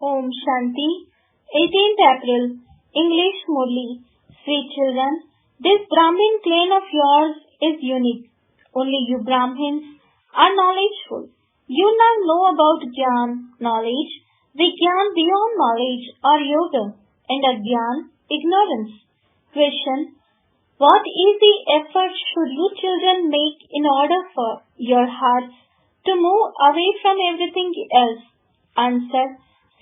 Om Shanti, 18th April, English Murli. Sweet children, this Brahmin clan of yours is unique. Only you Brahmins are knowledgeful. You now know about Gyan, knowledge, Vigyan beyond knowledge or yoga, and Agyan, ignorance. Question: what easy effort should you children make in order for your hearts to move away from everything else? Answer: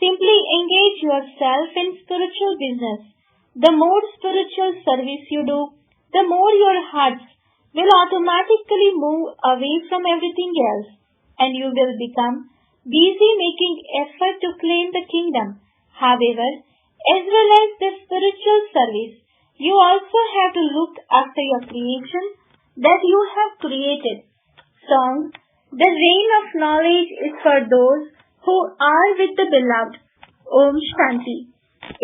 simply engage yourself in spiritual business. The more spiritual service you do, the more your hearts will automatically move away from everything else, and you will become busy making effort to claim the kingdom. However, as well as the spiritual service, you also have to look after your creation that you have created. Song: the reign of knowledge is for those who are with the beloved. Om Shanti.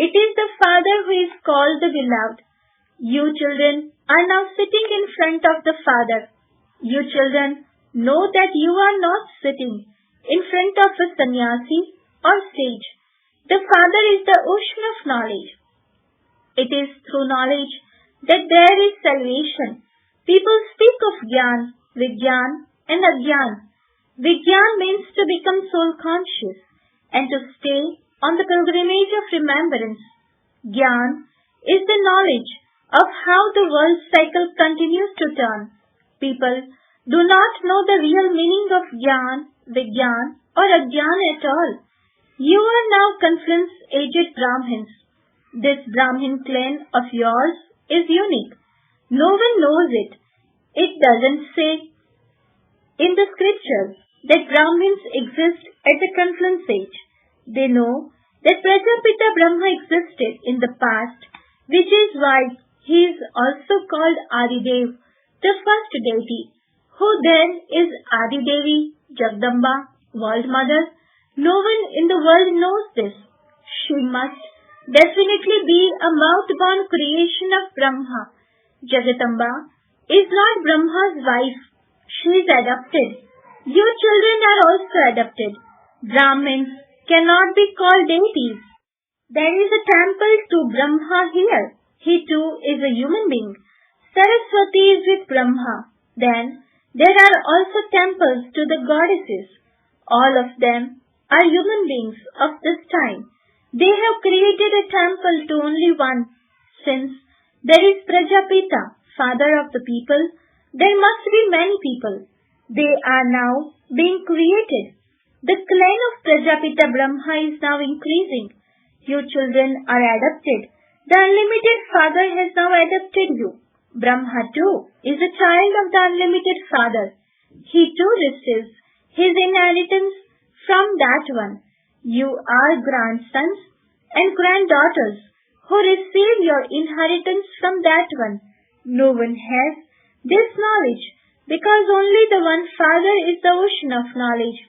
It is the Father who is called the beloved. You children are now sitting in front of the Father. You children know that you are not sitting in front of a sannyasi or sage. The Father is the ocean of knowledge. It is through knowledge that there is salvation. People speak of Gyan, Vigyan and Agyan. Vigyan means to become soul conscious and to stay on the pilgrimage of remembrance. Gyan is the knowledge of how the world cycle continues to turn. People do not know the real meaning of Gyan, Vigyan or Agyan at all. You are now confluence aged Brahmins. This Brahmin clan of yours is unique. No one knows it. It doesn't say in the scriptures that Brahmins exist at the confluence age. They know that Prajapita Brahma existed in the past, which is why he is also called Adidev, the first deity. Who then is Adidevi, Jagdamba, World Mother? No one in the world knows this. She must definitely be a mouth-born creation of Brahma. Jagatamba is not Brahma's wife. She is adopted. You children are also adopted. Brahmins cannot be called deities. There is a temple to Brahma here. He too is a human being. Saraswati is with Brahma. Then there are also temples to the goddesses. All of them are human beings of this time. They have created a temple to only one. Since there is Prajapita, father of the people, there must be many people. They are now being created. The clan of Prajapita Brahma is now increasing. You children are adopted. The unlimited Father has now adopted you. Brahma too is a child of the unlimited Father. He too receives his inheritance from that one. You are grandsons and granddaughters who receive your inheritance from that one. No one has this knowledge because only the one Father is the ocean of knowledge.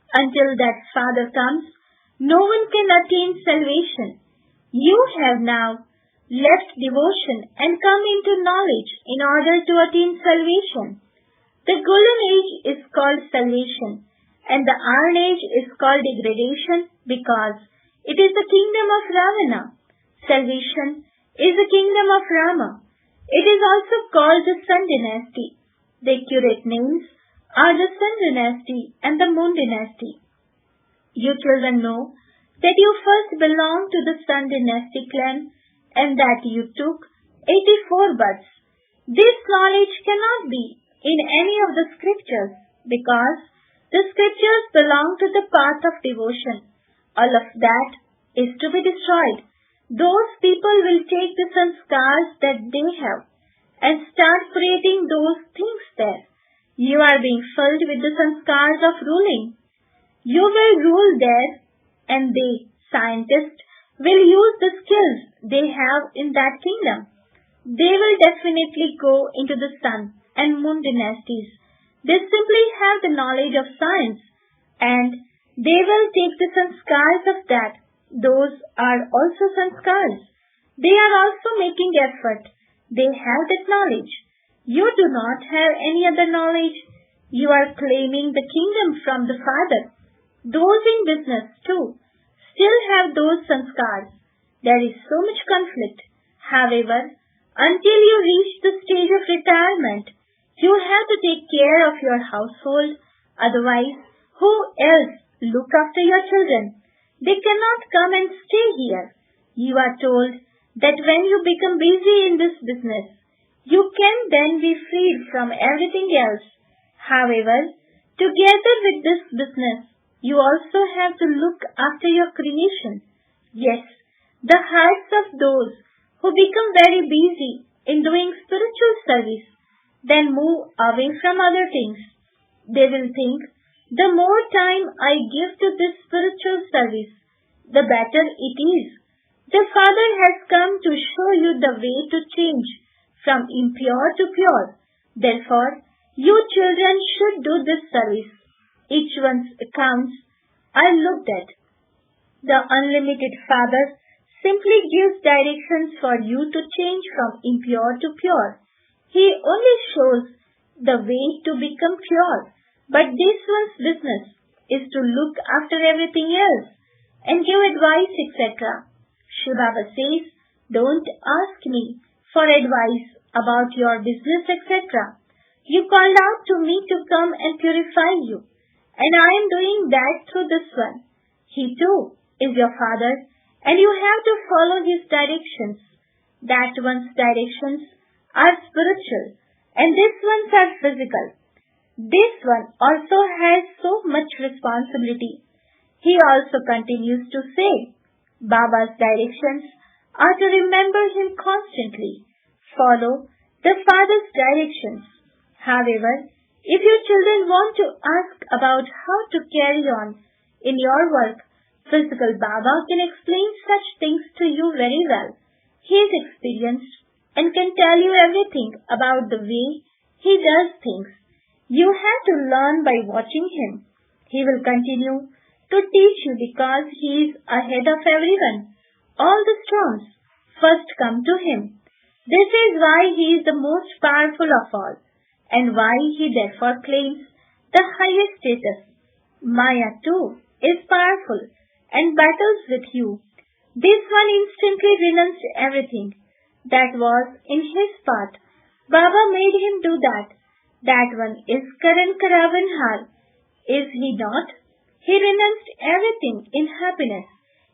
Until that Father comes, no one can attain salvation. You have now left devotion and come into knowledge in order to attain salvation. The golden age is called salvation, and the iron age is called degradation because it is the kingdom of Ravana. Salvation is the kingdom of Rama. It is also called the Sun dynasty. The accurate names are the Sun dynasty and the Moon dynasty. You children know that you first belonged to the Sun dynasty clan and that you took 84 births. This knowledge cannot be in any of the scriptures because the scriptures belong to the path of devotion. All of that is to be destroyed. Those people will take the sanskars that they have and start creating those things there. You are being filled with the sanskars of ruling. You will rule there, and they, scientists, will use the skills they have in that kingdom. They will definitely go into the Sun and Moon dynasties. They simply have the knowledge of science, and they will take the sanskars of that. Those are also sanskars. They are also making effort. They have that knowledge. You do not have any other knowledge. You are claiming the kingdom from the Father. Those in business too still have scars. There is so much conflict. However, until you reach the stage of retirement, you have to take care of your household. Otherwise, who else look after your children? They cannot come and stay here. You are told that when you become busy in this business, you can then be freed from everything else. However, together with this business, you also have to look after your creation. Yes, the hearts of those who become very busy in doing spiritual service then move away from other things. They will think, the more time I give to this spiritual service, the better it is. The Father has come to show you the way to change from impure to pure. Therefore, you children should do this service. Each one's accounts I looked at. The unlimited Father simply gives directions for you to change from impure to pure. He only shows the way to become pure. But this one's business is to look after everything else and give advice, etc. Shiv Baba says, don't ask me for advice about your business, etc. You called out to me to come and purify you, and I am doing that through this one. He too is your Father, and you have to follow his directions. That one's directions are spiritual, and this one's are physical. This one also has so much responsibility. He also continues to say, Baba's directions are to remember him constantly. Follow the Father's directions. However, if your children want to ask about how to carry on in your work, physical Baba can explain such things to you very well. He is experienced and can tell you everything about the way he does things. You have to learn by watching him. He will continue to teach you because he is ahead of everyone. All the storms first come to him. This is why he is the most powerful of all, and why he therefore claims the highest status. Maya too is powerful and battles with you. This one instantly renounced everything that was in his path. Baba made him do that. That one is Karan Karavanhar, is he not? He renounced everything in happiness.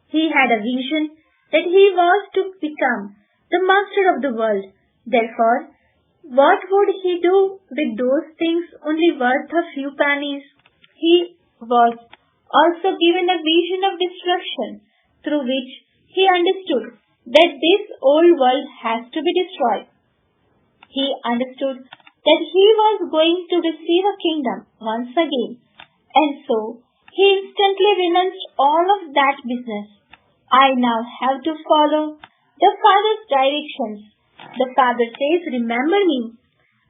He had a vision that he was to become the master of the world. Therefore, what would he do with those things only worth a few pennies? He was also given a vision of destruction, through which he understood that this old world has to be destroyed. He understood that he was going to receive a kingdom once again, and so he instantly renounced all of that business. I now have to follow the Father's directions. The Father says, remember me.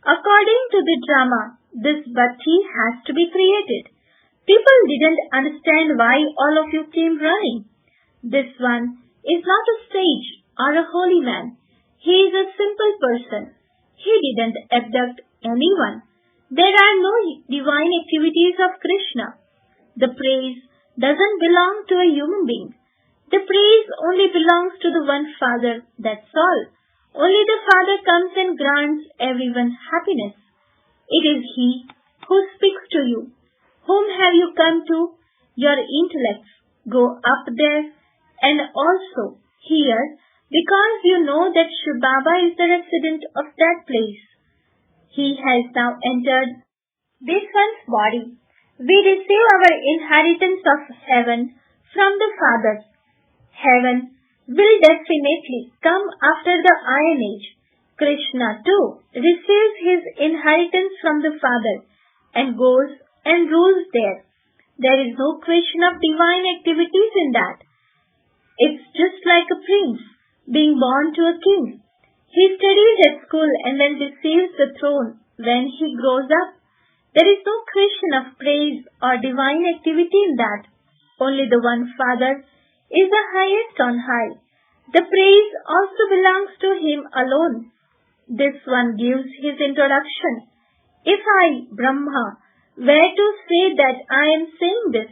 According to the drama, this bhakti has to be created. People didn't understand why all of you came running. This one is not a sage or a holy man. He is a simple person. He didn't abduct anyone. There are no divine activities of Krishna. The praise doesn't belong to a human being. The praise only belongs to the one Father, that's all. Only the Father comes and grants everyone happiness. It is He who speaks to you. Whom have you come to? Your intellects go up there and also here, because you know that Shiv Baba is the resident of that place. He has now entered this one's body. We receive our inheritance of heaven from the Father. Heaven will definitely come after the Iron Age. Krishna too receives his inheritance from the Father and goes and rules there. There is no question of divine activities in that. It's just like a prince being born to a king. He studies at school and then receives the throne when he grows up. There is no question of praise or divine activity in that. Only the one Father is the highest on high. The praise also belongs to him alone. This one gives his introduction. If I, Brahma, were to say that I am saying this,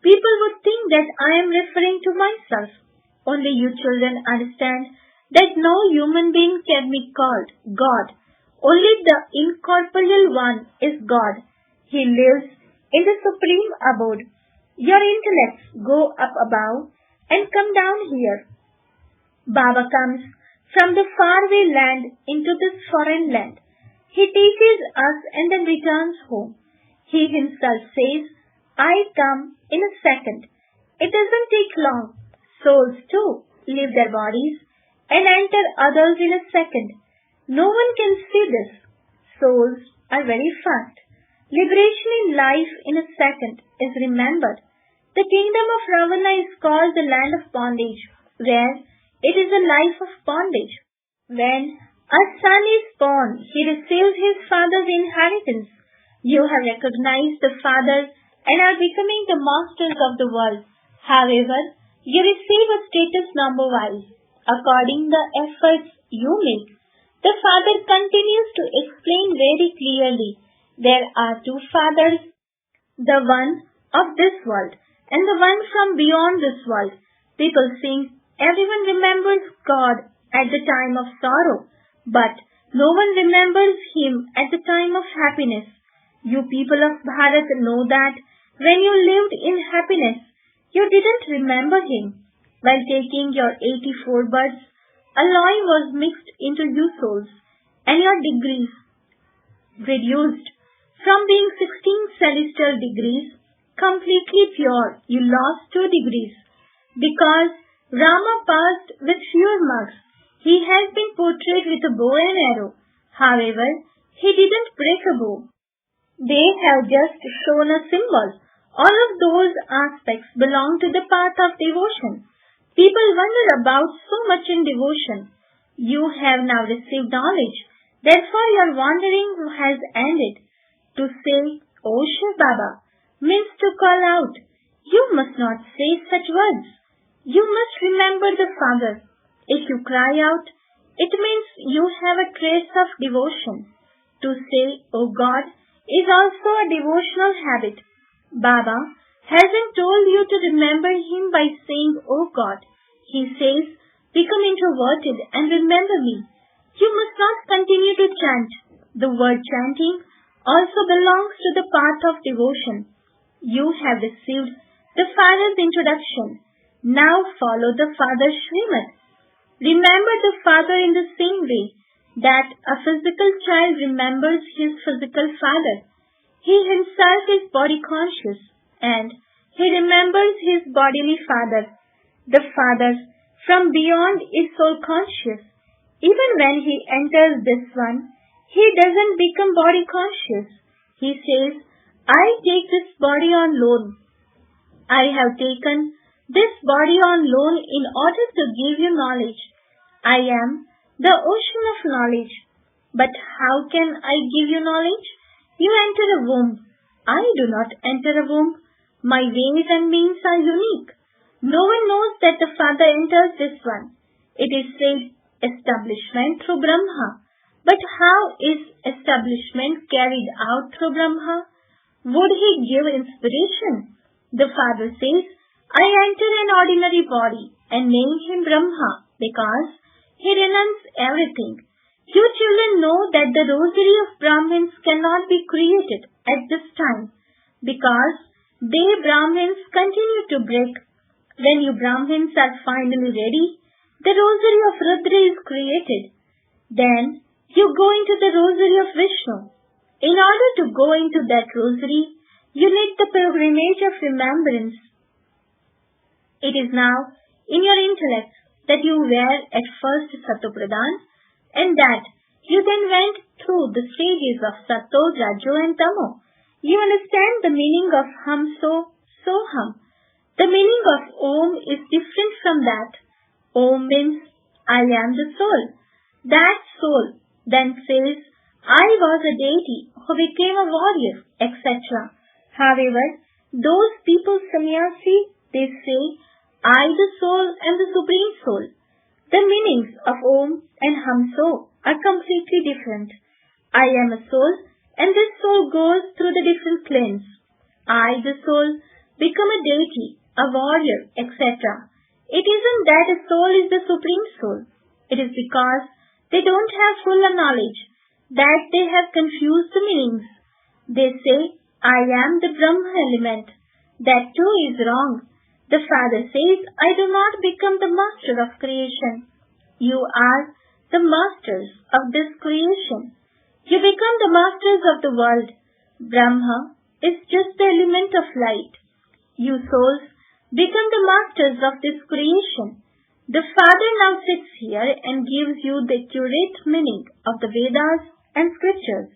people would think that I am referring to myself. Only you children understand that no human being can be called God. Only the incorporeal one is God. He lives in the supreme abode. Your intellects go up above and come down here. Baba comes from the faraway land into this foreign land. He teaches us and then returns home. He himself says, I come in a second. It doesn't take long. Souls too leave their bodies and enter others in a second. No one can see this. Souls are very fast. Liberation in life in a second is remembered. The kingdom of Ravana is called the land of bondage, where it is a life of bondage. When a son is born, he receives his father's inheritance. You have recognized the father and are becoming the masters of the world. However, you receive a status number-wise, according the efforts you make. The father continues to explain very clearly. There are two fathers, the one of this world and the one from beyond this world. People think everyone remembers God at the time of sorrow, but no one remembers Him at the time of happiness. You people of Bharat know that when you lived in happiness, you didn't remember Him. While taking your 84 births, alloy was mixed into you souls, and your degrees reduced. From being 16 celestial degrees, completely pure, you lost 2 degrees. Because Rama passed with fewer marks, he has been portrayed with a bow and arrow. However, he didn't break a bow. They have just shown a symbol. All of those aspects belong to the path of devotion. People wonder about so much in devotion. You have now received knowledge. Therefore your wandering has ended. To say, O Shiv Baba, means to call out. You must not say such words. You must remember the Father. If you cry out, it means you have a trace of devotion. To say, O God, is also a devotional habit. Baba hasn't told you to remember Him by saying, O God. He says, become introverted and remember me. You must not continue to chant. The word chanting also belongs to the path of devotion. You have received the Father's introduction. Now follow the Father's Srimad. Remember the Father in the same way that a physical child remembers his physical father. He himself is body conscious and he remembers his bodily father. The Father from beyond is soul conscious. Even when he enters this one, he doesn't become body conscious. He says, I take this body on loan. I have taken this body on loan in order to give you knowledge. I am the ocean of knowledge. But how can I give you knowledge? You enter a womb. I do not enter a womb. My ways and means are unique. No one knows that the Father enters this one. It is said, establishment through Brahma. But how is establishment carried out through Brahma? Would he give inspiration? The Father says, I enter an ordinary body and name him Brahma because he renounced everything. You children know that the rosary of Brahmins cannot be created at this time because they Brahmins continue to break. When you Brahmins are finally ready, the rosary of Rudra is created. Then you go into the rosary of Vishnu. In order to go into that rosary, you need the pilgrimage of remembrance. It is now in your intellect that you were at first Satopradhan and that you then went through the stages of Sato, Rajo and Tamo. You understand the meaning of Hamso, Soham. The meaning of Om is different from that. Om means I am the soul. That soul then says, I was a deity who became a warrior, etc. However, those people sannyasi, they say, I the soul am the supreme soul. The meanings of Om and Hamso are completely different. I am a soul and this soul goes through the different planes. I the soul become a deity, a warrior, etc. It isn't that a soul is the supreme soul. It is because they don't have full knowledge that they have confused the meanings. They say, I am the Brahma element. That too is wrong. The Father says, I do not become the master of creation. You are the masters of this creation. You become the masters of the world. Brahma is just the element of light. You souls become the masters of this creation. The Father now sits here and gives you the accurate meaning of the Vedas and scriptures.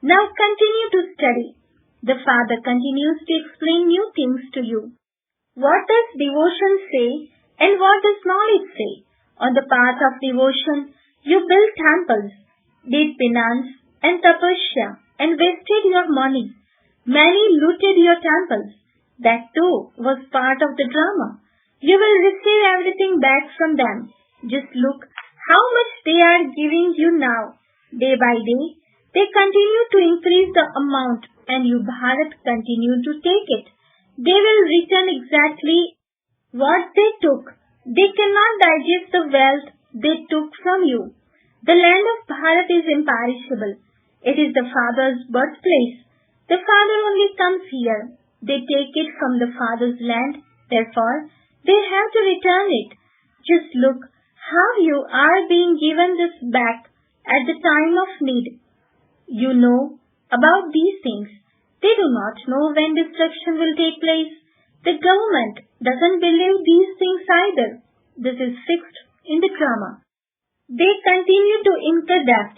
Now continue to study. The Father continues to explain new things to you. What does devotion say and what does knowledge say? On the path of devotion, you built temples, did penance and tapasya, and wasted your money. Many looted your temples. That too was part of the drama. You will receive everything back from them. Just look how much they are giving you now. Day by day, they continue to increase the amount and you Bharat continue to take it. They will return exactly what they took. They cannot digest the wealth they took from you. The land of Bharat is imperishable. It is the Father's birthplace. The Father only comes here. They take it from the Father's land. Therefore, they have to return it. Just look how you are being given this back at the time of need. You know about these things. They do not know when destruction will take place. The government doesn't believe these things either. This is fixed in the drama. They continue to incur debt.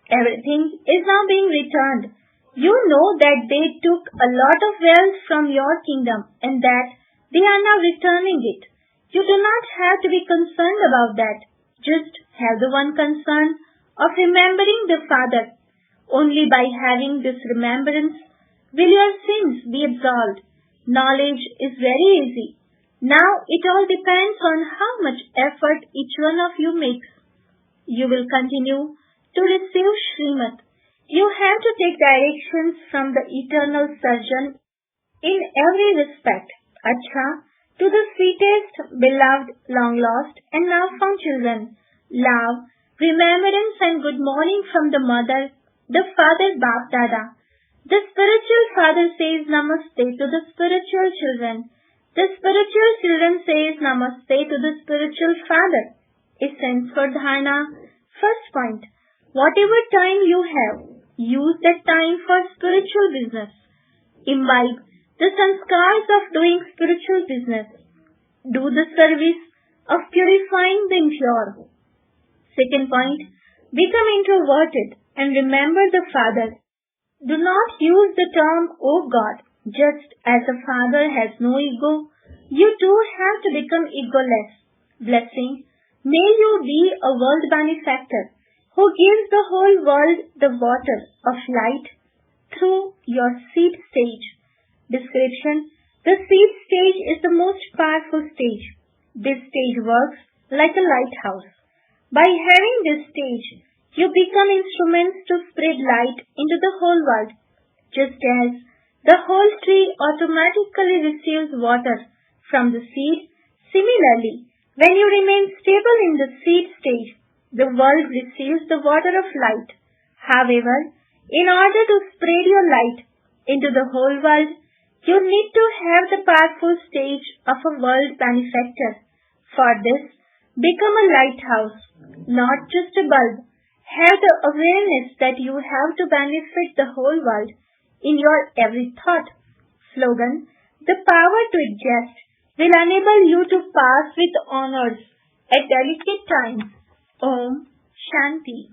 Everything is now being returned. You know that they took a lot of wealth from your kingdom and that they are now returning it. You do not have to be concerned about that. Just have the one concern of remembering the Father. Only by having this remembrance will your sins be absolved. Knowledge is very easy. Now it all depends on how much effort each one of you makes. You will continue to receive Srimad. You have to take directions from the eternal surgeon in every respect. Acha, to the sweetest, beloved, long lost and now found children. Love, remembrance and good morning from the mother, the father Bap Dada. The spiritual father says Namaste to the spiritual children. The spiritual children says Namaste to the spiritual father. Essence for dharana. First point. Whatever time you have, use that time for spiritual business. Imbibe the sanskars of doing spiritual business. Do the service of purifying the impure. Second point. Become introverted and remember the Father. Do not use the term, O God. Just as the Father has no ego, you too have to become egoless. Blessing. May you be a world benefactor who gives the whole world the water of light through your seed stage. Description. The seed stage is the most powerful stage. This stage works like a lighthouse. By having this stage, you become instruments to spread light into the whole world. Just as the whole tree automatically receives water from the seed, similarly, when you remain stable in the seed stage, the world receives the water of light. However, in order to spread your light into the whole world, you need to have the powerful stage of a world benefactor. For this, become a lighthouse, not just a bulb. Have the awareness that you have to benefit the whole world in your every thought. Slogan. The power to adjust will enable you to pass with honors at delicate times. Om Shanti.